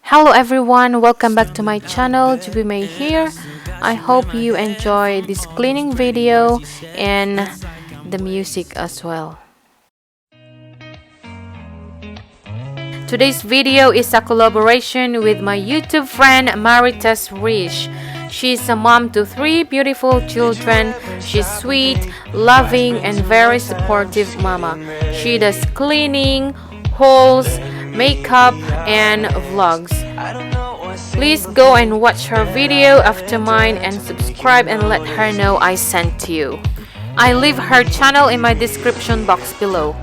Hello everyone, welcome back to my channel. Joby here. I hope you enjoy this cleaning video and the music as well. Today's video is a collaboration with my YouTube friend Marites Rishe. She's a mom to 3 beautiful children. She's sweet, loving, and very supportive mama. She does cleaning, hauls, makeup, and vlogs. Please go and watch her video after mine and subscribe and let her know I sent you. I leave her channel in my description box below.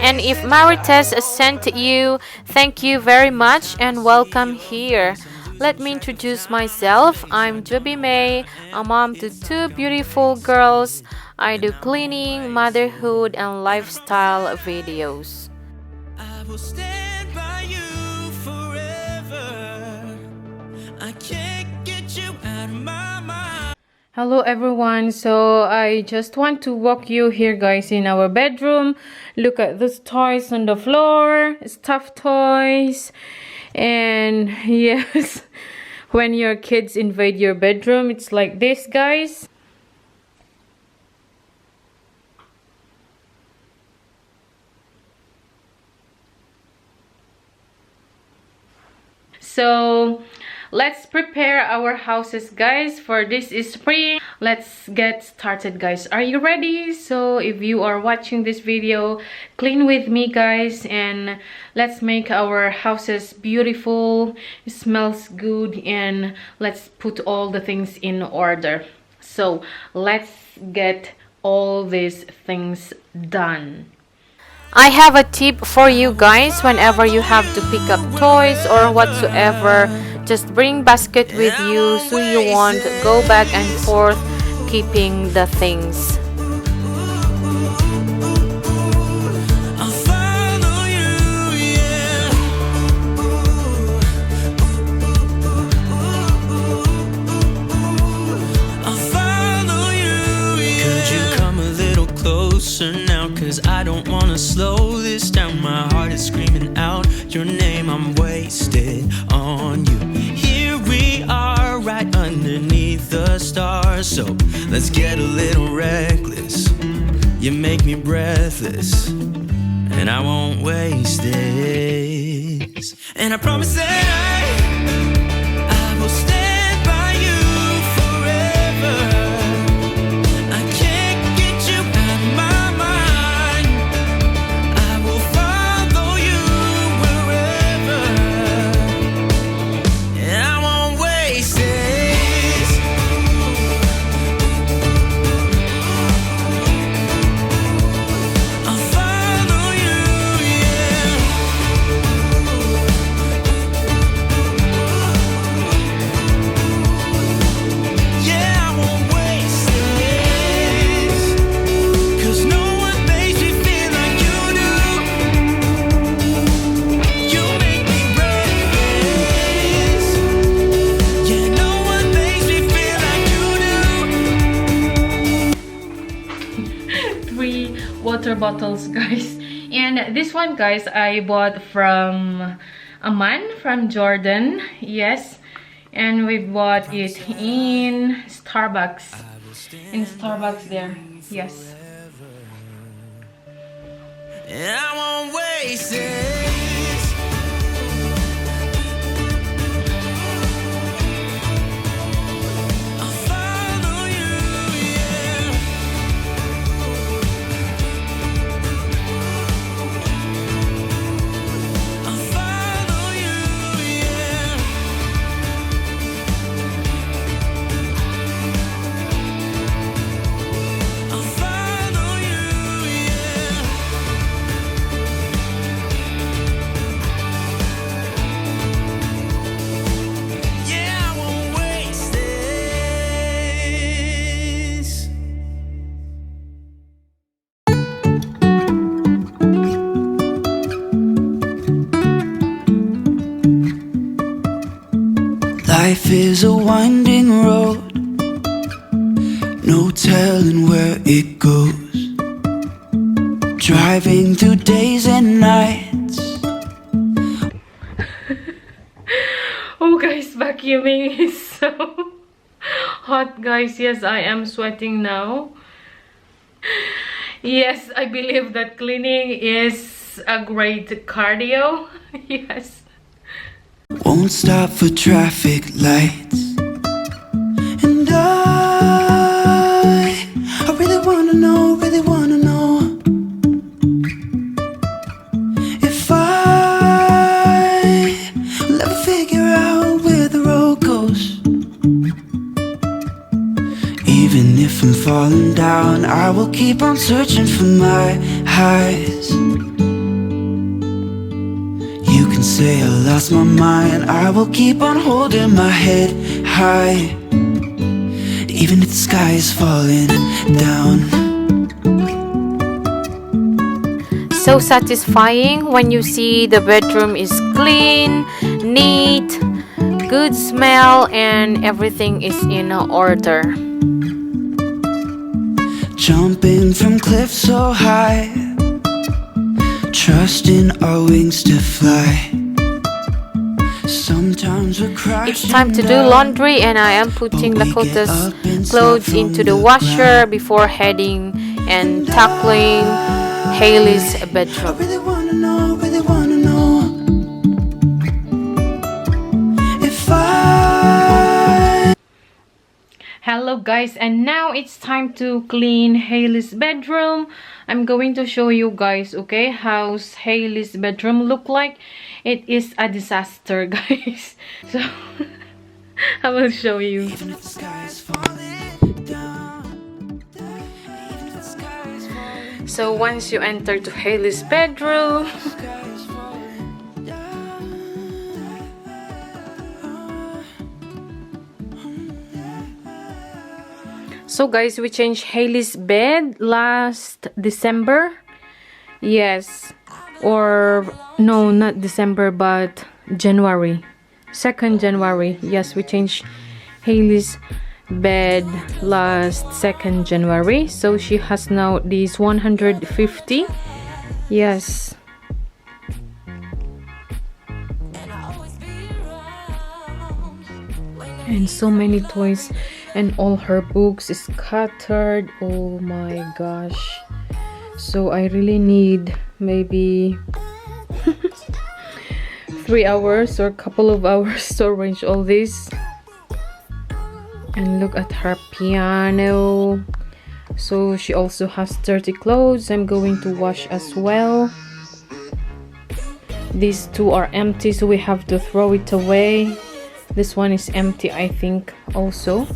And if Marites sent you, thank you very much and welcome here. Let me introduce myself. I'm Joby, a mom to 2 beautiful girls. I do cleaning, motherhood, and lifestyle videos. I will stand by you forever. I can't get you out of my mind. Hello everyone, so I just want to walk you here guys in our bedroom. Look at those toys on the floor, stuffed toys. And yes, when your kids invade your bedroom, it's like this guys. So let's prepare our houses guys for this spring. Let's get started guys. Are you ready? So if you are watching this video, clean with me guys and let's make our houses beautiful. It smells good and let's put all the things in order. So let's get all these things done. I have a tip for you guys. Whenever you have to pick up toys or whatsoever, just bring basket with you so you won't go back and forth keeping the things. Now, cause I don't wanna slow this down. My heart is screaming out your name. I'm wasted on you. Here we are, right underneath the stars. So let's get a little reckless. You make me breathless, and I won't waste this. And I promise that I will stand by you forever. Water bottles guys, and this one guys I bought from a man from Jordan. Yes, and we bought it in Starbucks there. Yes, and I won't waste it. Life is a winding road, no telling where it goes. Driving through days and nights. guys, vacuuming is so hot, guys. Yes, I am sweating now. Yes, I believe that cleaning is a great cardio. Yes. Won't stop for traffic lights. And I really wanna know, if I will ever figure out where the road goes. Even if I'm falling down, I will keep on searching for my highs. You can say I lost my mind, I will keep on holding my head high, even if the sky is falling down. So satisfying when you see the bedroom is clean, neat, good smell, and everything is in order. Jumping from cliffs so high, trusting our wings to fly. Sometimes we're crashing. It's time to do laundry, and I am putting Dakota's clothes into the washer before heading and tackling Hailey's bedroom. I really wanna know if I. Hello guys, and now it's time to clean Hailey's bedroom. I'm going to show you guys, okay, how's Hailey's bedroom look like. It is a disaster, guys. So I will show you. So once you enter to Hailey's bedroom, so guys, we changed Hailey's bed last December. Yes, or no, not December, but January, 2nd January. Yes, we changed Hailey's bed last 2nd January. So she has now these 150. Yes. And so many toys, and all her books is scattered. Oh my gosh. So I really need maybe 3 hours or a couple of hours to arrange all this. And look at her piano. So she also has dirty clothes I'm going to wash as well. These two are empty, so we have to throw it away. This one is empty, I think, also.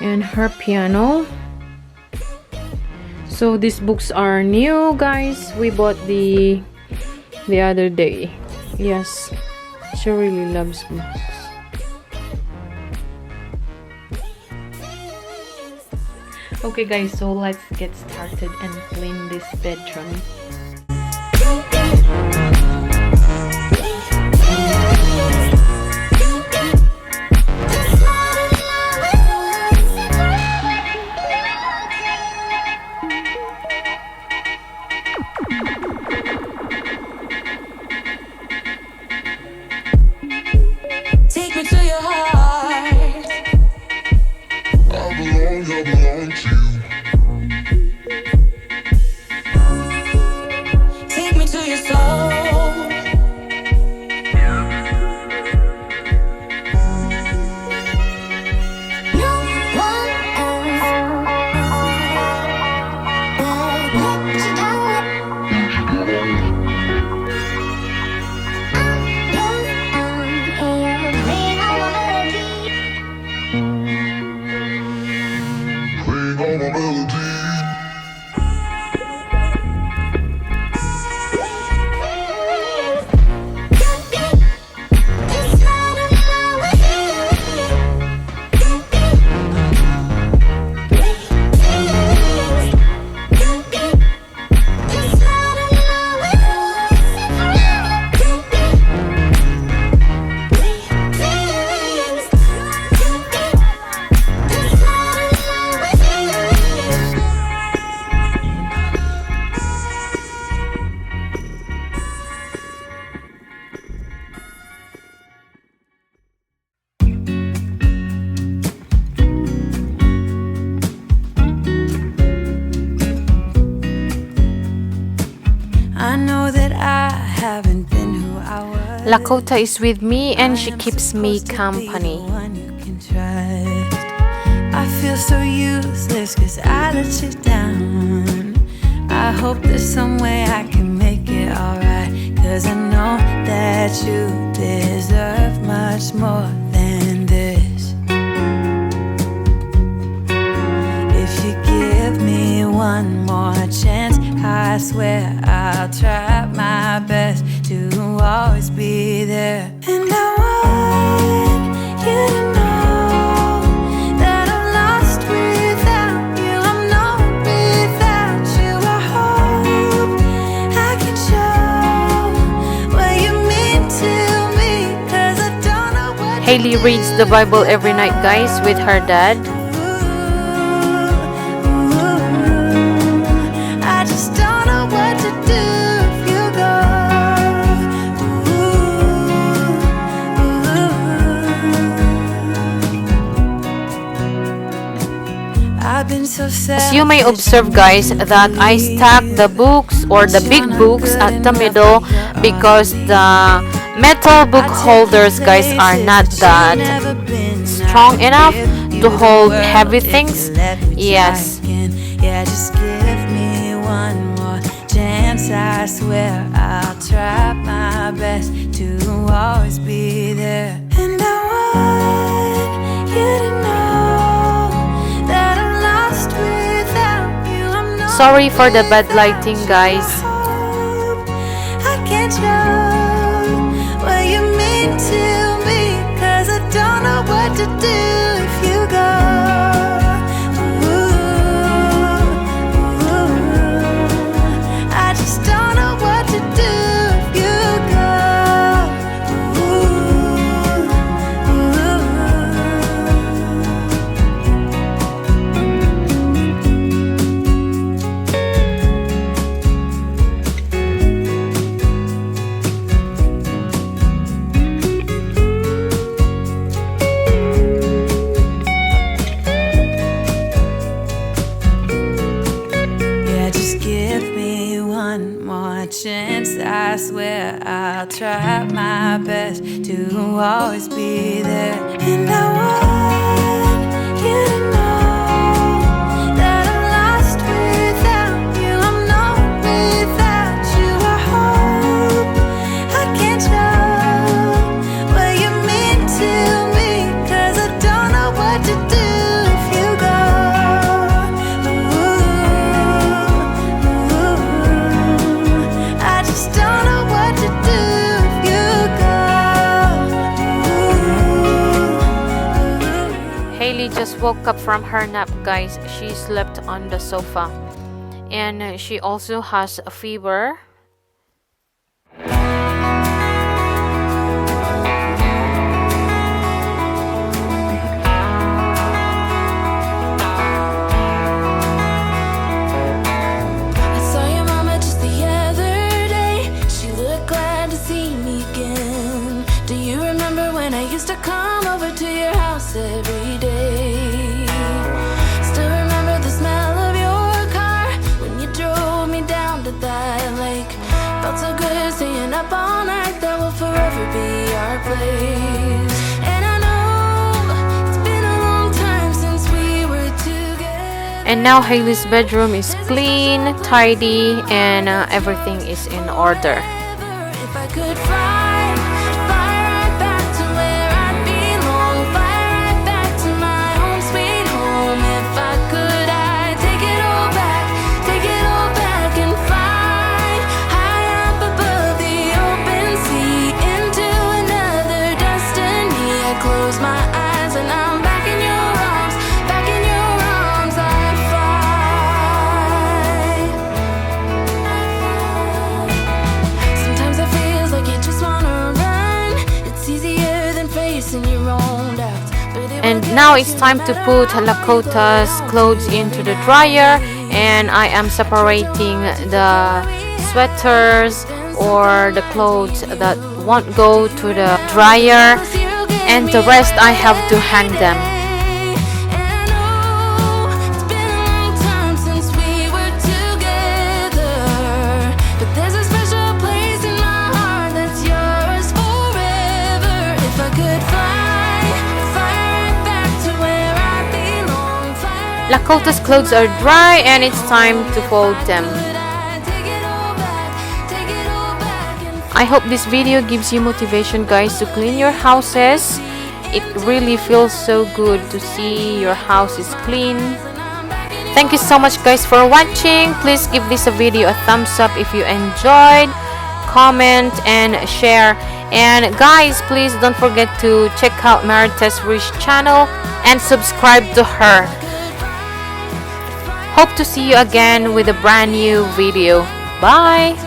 And her piano. So these books are new, guys. We bought the other day. Yes, she really loves books. Okay guys, so let's get started and clean this bedroom. Take me to your heart. I belong to you. Take me to your soul. No one else. Lakota is with me and she keeps me company. I feel so useless cause I let you down. I hope there's some way I can make it alright, cause I know that you deserve much more than this. If you give me one more chance, I swear I'll try my best to always be there. And I want you to know that I'm lost without you. I'm not without you. I hope I can show what you mean to me, cause I don't know what Hailey reads the Bible every night, guys, with her dad. I just don't know what to do if you go. I've been so sad. As you may observe, guys, that I stack the books or the big books at the middle because the metal book holders, guys, are not that strong enough to hold heavy things. Yes. Yeah, just give me one more chance. I swear I'll try my best to always be there. And I want you to know that I'm lost without you. I'm not. Sorry for the bad lighting, guys. I can't show what you mean to me, cause I don't know what to do if you go. I just don't know what to do if you go. Yeah, just give me one more chance. I swear I'll try my best to always be there. And I want you to know that I'm lost without you. I'm not without you. I hope I can show what you mean to me, cause I don't know what to do if you go. I just don't know what to do if you go. Hailey just woke up from her nap, guys. She slept on the sofa. And she also has a fever. I saw your mama just the other day. She looked glad to see me again. Do you remember when I used to come over to your house every day? Still remember the smell of your car when you drove me down to that lake. Felt so good staying up all night. That will forever be our place. And I know it's been a long time since we were together. And now Hailey's bedroom is clean, tidy, and everything is in order. If I could fly right back to where I belong, fly right back to my home, sweet home. If I could, I'd take it all back and fly high up above the open sea into another destiny. I close my eyes and I'm back in your arms, I'd fly. Sometimes I feel like you just wanna run. It's easier than facing your own doubts. And now it's time to put Lakota's clothes into the dryer, and I am separating the sweaters or the clothes that won't go to the dryer, and the rest I have to hang them. But there's a special place in my heart that's yours Lakota's clothes are dry and it's time to fold them. I hope this video gives you motivation, guys, to clean your houses. It really feels so good to see your house is clean. Thank you so much, guys, for watching. Please give this video a thumbs up if you enjoyed. Comment and share. And guys, please don't forget to check out Marites Rishe channel and subscribe to her. Hope to see you again with a brand new video. Bye!